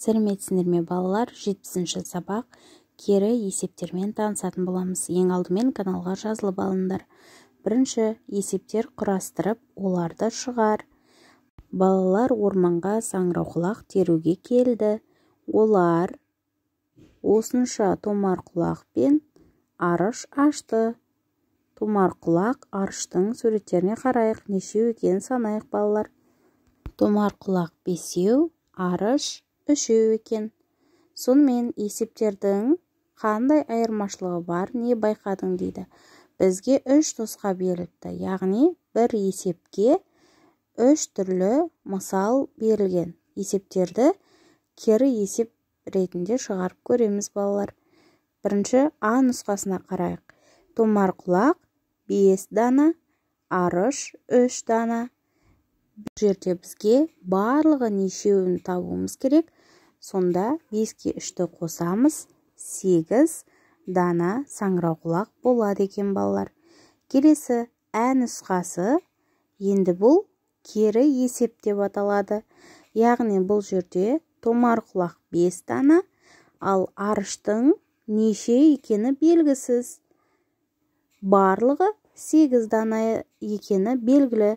Сәлеметсіздер ме балалар? 70-ші сабақ кері есептермен танысатын боламыз. Ең алдымен каналға жазылып алыңдар. Бірінші есептер құрастырып, оларды шығар. Балалар орманға саңырауқұлақ теруге келді. Олар осынша томарқұлақ пен арыш ашты. Томарқұлақ арыштың суреттеріне қарайық. Нешеу екенін санайық балалар. Томарқұлақ 5, арыш 3 екен. Сонымен есептердің қандай айырмашылығы бар, не байқадың дейді. Бізге 3 нұсқа берілді, яғни бір есепке 3 түрлі мысал берілген. Есептерді кері есеп ретінде шығарып көреміз балалар. Бірінші А нұсқасына қарайық. Томарқұлақ 5 дана, арыш 3 дана. Бұл жерде бізге барлығы нешеуін табуымыз керек. Сонда 5-ке 3-ті қосамыз, 8 дана саңырауқұлақ болады екен балалар. Келесі Ә нұсқасы, енді бұл кері есеп деп аталады. Яғни бұл жерде томарқұлақ 5 дана, ал арыштың неше екені белгісіз. Барлығы 8 дана екені белгілі.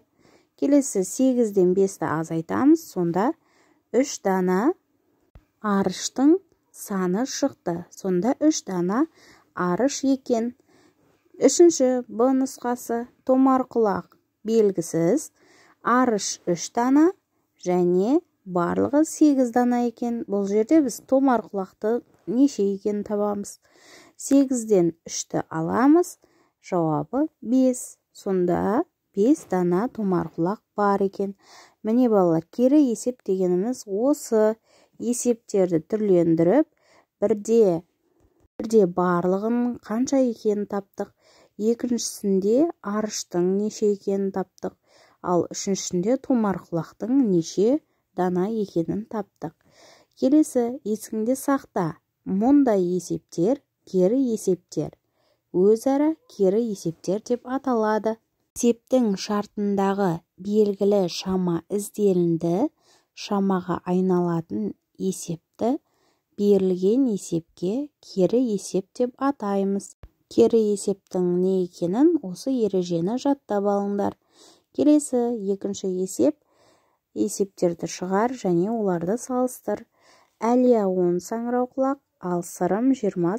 Келесі 8-ден 5-ті азайтамыз, сонда 3 дана арыштың саны шықты. Сонда 3 дана арыш екен. Үшінші Б нұсқасы, томарқұлақ белгісіз, арыш 3 дана және барлығы 8 дана екен. Бұл жерде біз томарқұлақты неше екенін табамыз. 8-ден 3-ті аламыз, жауабы 5. Сонда 5 дана томарқұлақ бар екен. Міне балалар, кері есеп дегеніміз осы. Есептерді түрлендіріп, бірде барлығын қанша екенін таптық. Екіншісінде арыштың неше екенін таптық. Ал үшіншісінде томарқұлақтың неше дана екенін таптық. Келесі есіңде сақта. Мұндай есептер кері есептер. Өзара кері есептер деп аталады. Есептің шартындағы белгілі шама ізделінді. Шамаға айналатын есепті берілген есепке кері есеп деп атаймыз. Кері есептің не екенін осы ережені жаттап алыңдар. Келесі екінші есеп. Есептерді шығар және оларды салыстыр. Әлия 10 саңырауқұлақ, ал Сырым 20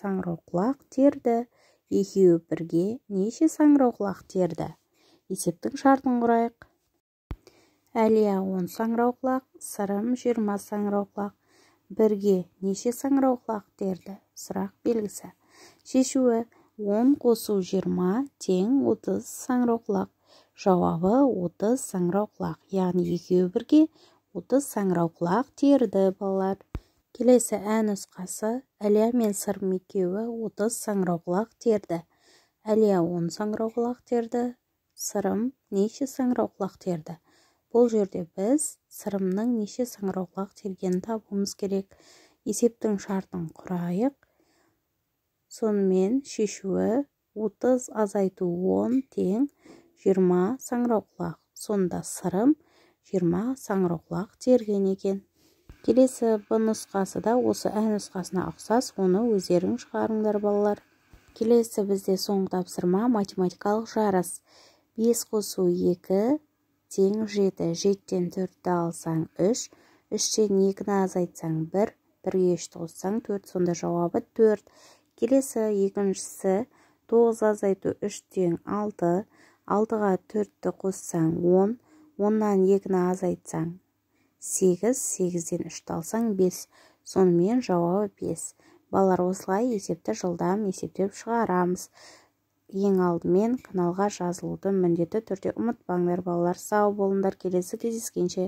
саңырауқұлақ терді. Екеуі бірге неше саңырауқұлақ терді? Есептің шартын құрайық. Әлия 10 саңырауқұлақ, Сырым 20 саңырауқұлақ. Бірге неше саңырауқұлақ терді? Сұрақ белгісі. Шешуі 10 қосу 20 тең 30 саңырауқұлақ. Жауабы 30 саңырауқұлақ. Яғни екеуі бірге 30 саңырауқұлақ терді балалар. Келесі Ә нұсқасы. Әлия мен Сырым екеуі 30 саңырауқұлақ терді. Әлия 10 саңырауқұлақ терді. Сырым неше саңырауқұлақ терді? Бұл жерде біз Сырымның неше саңырауқұлақ тергенін табуымыз керек. Есептің шартын құрайық. Сонымен шешуі 30 азайту 10 тең 20 саңырауқұлақ. Сонда Сырым 20 саңырауқұлақ терген екен. Келесі Б нұсқасы да осы Ә нұсқасына ұқсас, оны өздерің шығарыңдар балалар. Келесі бізде соңғы тапсырма математикалық жарыс. 5 қосу 2 тең 7. 7-тен 4-ті алсаң 3, 3-тен 2-ні азайтсаң 1, 1-ге 3-ті қоссаң 4, сонда жауабы 4. Келесі екіншісі 9 азайту 3 тең 6, 6-ға 4-ті қоссаң 10, 10-нан 2-ні азайтсаң 8, 8-ден 3-ті алсаң 5, сонымен жауабы 5. Балалар, осылай есепті жылдам есептеп шығарамыз. Ең алдымен каналға жазылуды міндетті түрде ұмытпаңдар балалар. Сау болыңдар, келесі кездескенше.